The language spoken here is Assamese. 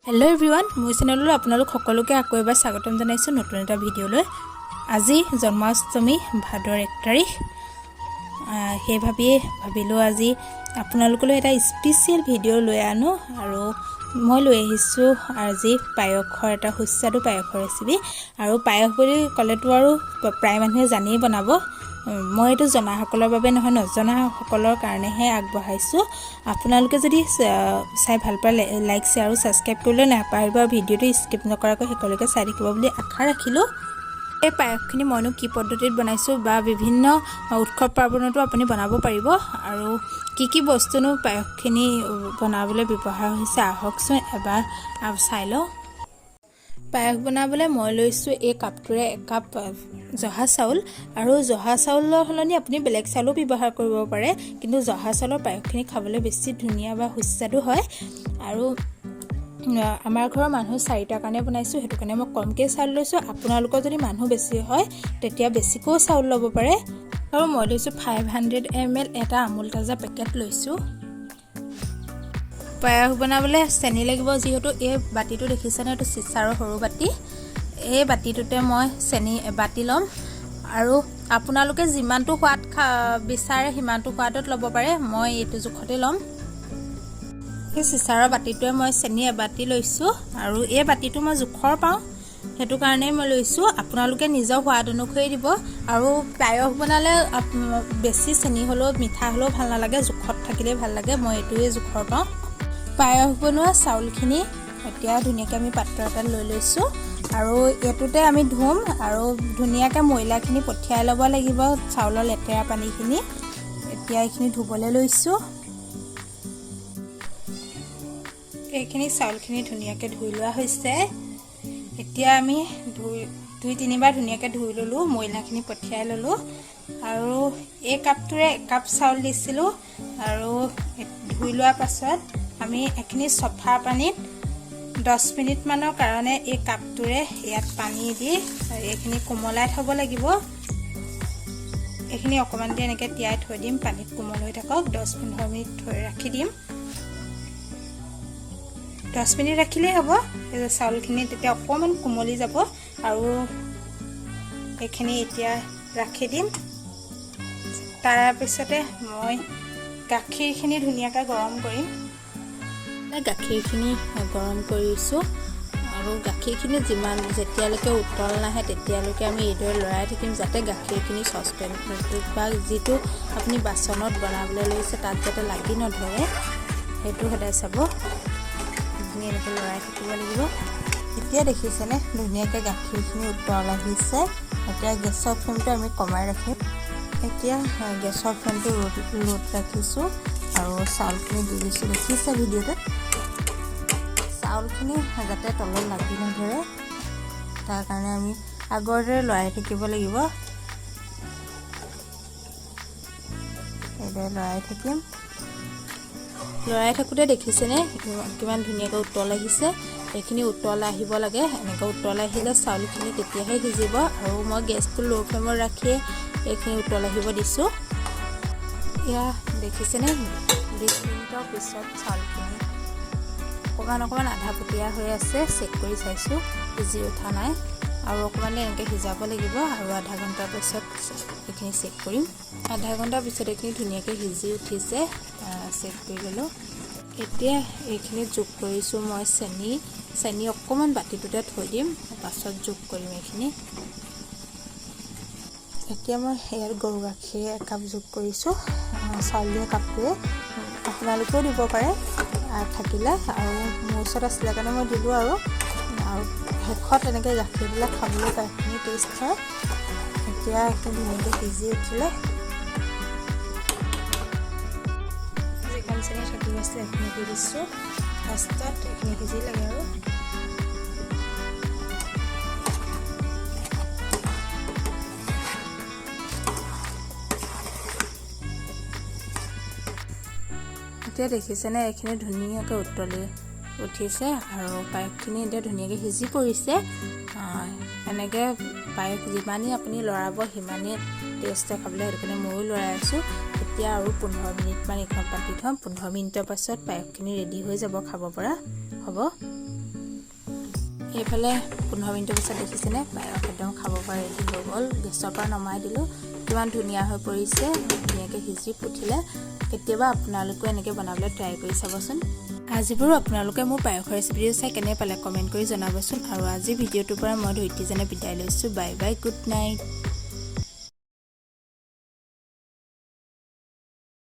हेलो एवरीवन মোৰ চেনেললৈ আপোনালোক সকলোকে আকৌ এবাৰ স্বাগতম জনাইছো নতুন এটা ভিডিঅলৈ। আজি জন্মাষ্টমী ভাদৰ 1 তাৰিখ হে ভাবিলো আজি আপোনালোকলৈ এটা স্পেশাল ভিডিঅ লৈ আনো আৰু মই লৈ আহিছো আজি পায়সৰ এটা সুস্বাদু পায়সৰ ৰেচিপি আৰু পায়স বুলি কলেটো আৰু প্ৰায় মানুহে জানেই বনাব। মই এটো জনাসকলৰ বাবে নহয় নজনা সকলৰ কাৰণেহে আগবঢ়াইছো। আপোনালোকে যদি চাই ভাল পালে লাইক শেয়াৰ আৰু সাবস্ক্ৰাইব কৰিলে নাপাহৰিব ভিডিঅটো স্কিপ নকৰাকৈ সকলোকে চাই থাকিব বুলি আশা ৰাখিলো। এই পায়সখিনি মইনো কি পদ্ধতিত বনাইছো বা বিভিন্ন উৎসৱ পাৰ্বণতো আপুনি বনাব পাৰিব আৰু কি বস্তুনো পায়সখিনি বনাবলৈ ব্যৱহাৰ হৈছে আহকচোন এবাৰ চাই লও। পায়স বনাবলৈ মই লৈছো এই কাপটোৰে 1 কাপ জহা চাউল আৰু জহা চাউলৰ হলনি আপুনি বেলেগ চাউলো ব্যৱহাৰ কৰিব পাৰে, কিন্তু জহা চাউলৰ পায়সখিনি খাবলৈ বেছি ধুনিয়া বা সুস্বাদু হয় আৰু আমাৰ ঘৰৰ মানুহ 4টা কাৰণে বনাইছো, হেতু কাৰণে মই কমকৈ চাউল লৈছো। আপোনালোকৰ যদি মানুহ বেছি হয় তেতিয়া বেছিকৈ চাউল ল'ব পাৰে আৰু মই লৈছো 500 ml এটা আমুল তাজা পেকেট লৈছো। পায়স বনাবলৈ চেনি লাগিব, যেহেতু এই বাটিটো দেখিছেনে এটো চিচাৰৰ সৰু বাটি। এই বাটিটোতে মই চেনি বাটি লম আৰু আপোনালোকে যিমানটো সোৱাদ বিচাৰে সিমানটো সোৱাদত ল'ব পাৰে। মই এইটো জোখতে লম। এই চিচাৰৰ বাটিটোৱে মই চেনি বাটি লৈছো আৰু এই বাটিটো মই জোখৰ পাওঁ, হেতু কাৰণে মই লৈছো। আপোনালোকে নিজৰ সোৱাদ অনুসৰি দিব আৰু পায়স বনালে বেছি চেনি হলো মিঠা হলো ভাল নালাগে, জোখত থাকিলে ভাল লাগে। মই এইটোৱে জোখৰ পাওঁ। পায়স বনোৱা চাউলখিনি এতিয়া ধুনিয়াকৈ আমি পাত্ৰ এটাত লৈ লৈছো আৰু এটোতে আমি ধুম আৰু ধুনিয়াকৈ ময়লাখিনি পঠিয়াই ল'ব লাগিব, চাউলৰ লেতেৰা পানীখিনি। এতিয়া এইখিনি ধুবলৈ লৈছো। এইখিনি চাউলখিনি ধুনিয়াকৈ ধুই লোৱা হৈছে। এতিয়া আমি 2-3 বাৰ ধুনিয়াকৈ ধুই ললো, ময়লাখিনি পঠিয়াই ললো আৰু এই কাপটোৰে 1 কাপ চাউল দিছিলো আৰু ধুই লোৱাৰ পাছত আমি এখিনি সফা পানীত 10 মিনিট মানৰ কাৰণে এই কাপটোৰে ইয়াত পানী দি এইখিনি কোমলাই থব লাগিব। এইখিনি অকমান দি এনেকৈ তিয়াই থৈ দিম, পানীত কোমল হৈ থাকক। 10-15 মিনিট থৈ ৰাখি দিম। 10 মিনিট ৰাখিলেই হ'ব। এই চাউলখিনি তেতিয়া অকমান কোমলি যাব আৰু এইখিনি এতিয়া ৰাখি দিম। তাৰ পিছতে মই গাখীৰখিনি ধুনিয়াকৈ গৰম কৰিম। গাখীৰখিনি গৰম কৰিছো আৰু গাখীৰখিনি যেতিয়ালৈকে উতল নাহে তেতিয়ালৈকে আমি এইদৰে লৰাই থাকিম, যাতে গাখীৰখিনি সসপেনটোত বা যিটো আপুনি বাচনত বনাবলৈ লৈছে তাত যাতে লাগি নধৰে, সেইটো সদায় চাব। এনেকৈ লৰাই থাকিব লাগিব। এতিয়া দেখিছেনে ধুনিয়াকৈ গাখীৰখিনি উতল আহিছে। এতিয়া গেছৰ ফ্লেমটো আমি কমাই ৰাখিম। এতিয়া গেছৰ ফ্লেমটো লোত ৰাখিছো আৰু চাউলখিনি দি দিছো। দেখিছে ভিডিঅ'টোত চাউলখিনি যাতে তলত লাগি নধৰে তাৰ কাৰণে আমি আগৰদৰে লৰাই থাকিব লাগিব। এইদৰে লৰাই থাকিম। লৰাই থাকোতে দেখিছেনে কিমান ধুনিয়াকৈ উতল আহিছে। এইখিনি উতল আহিব লাগে, এনেকৈ উতল আহিলে চাউলখিনি তেতিয়াহে সিজিব আৰু মই গেছটো লো ফ্লেমত ৰাখি এইখিনি উতল আহিব দিছো। ইয়া দেখিছেনে 20 মিনিটৰ পিছত চাউলখিনি অকমান আধা পতিয়া হৈ আছে। চেক কৰি চাইছো, সিজি উঠা নাই আৰু অকমান এনেকৈ সিজাব লাগিব আৰু আধা ঘণ্টাৰ পিছত এইখিনি চেক কৰিম। আধা ঘণ্টাৰ পিছত এইখিনি ধুনিয়াকৈ সিজি উঠিছে, চেক কৰি ললো। এতিয়া এইখিনি যোগ কৰিছো মই চেনি অকমান বাটিটোতে থৈ দিম, পাছত যোগ কৰিম এইখিনি। এতিয়া মই ইয়াত গৰু গাখীৰ 1 কাপ যোগ কৰিছো, চাউল দিয়া কাপটোৱে। আপোনালোকেও দিব পাৰে থাকিলে, আৰু মোৰ ওচৰত আছিলে কাৰণে মই দিলো আৰু শেষত এনেকৈ গাখীৰ দিলে খাবলৈ পায়সখিনি টেষ্ট হয়। এতিয়া এইখিনি ধুনীয়াকৈ সিজি উঠিলে যিখন চেনি থাকি গৈছে এইখিনি দি দিছো। লাষ্টত এইখিনি সিজি লাগে আৰু এতিয়া দেখিছেনে এইখিনি ধুনীয়াকৈ উতলি উঠিছে আৰু পায়সখিনি এতিয়া ধুনীয়াকৈ সিজি পৰিছে। এনেকৈ পায়স যিমানেই আপুনি লৰাব সিমানেই টেষ্ট খাবলৈ, সেইটো কাৰণে ময়ো লৰাই আছো। এতিয়া আৰু 15 মিনিটমান এইখন পাতি থ'ম। 15 মিনিটৰ পাছত পায়সখিনি ৰেডি হৈ যাব, খাব পৰা হ'ব। এইফালে 15 মিনিটৰ পিছত দেখিছেনে পায়স একদম খাব পৰা ৰেডি হৈ গ'ল। গেছৰ পৰা নমাই দিলোঁ। কিমান ধুনীয়া হৈ পৰিছে, ধুনীয়াকৈ সিজি ফুটিলে। কেতিয়াবা আপোনালোকে এনেকৈ বনাবলৈ ট্ৰাই কৰি চাবচোন। আজি বাৰু আপোনালোকে মোৰ পায়সৰ ৰেচিপিটো চাই কেনে পালে কমেণ্ট কৰি জনাবচোন। আৰু আজি ভিডিঅ'টোৰ পৰা মই ধৰিত্ৰীজনে বিদায় লৈছোঁ। Bye bye, good night.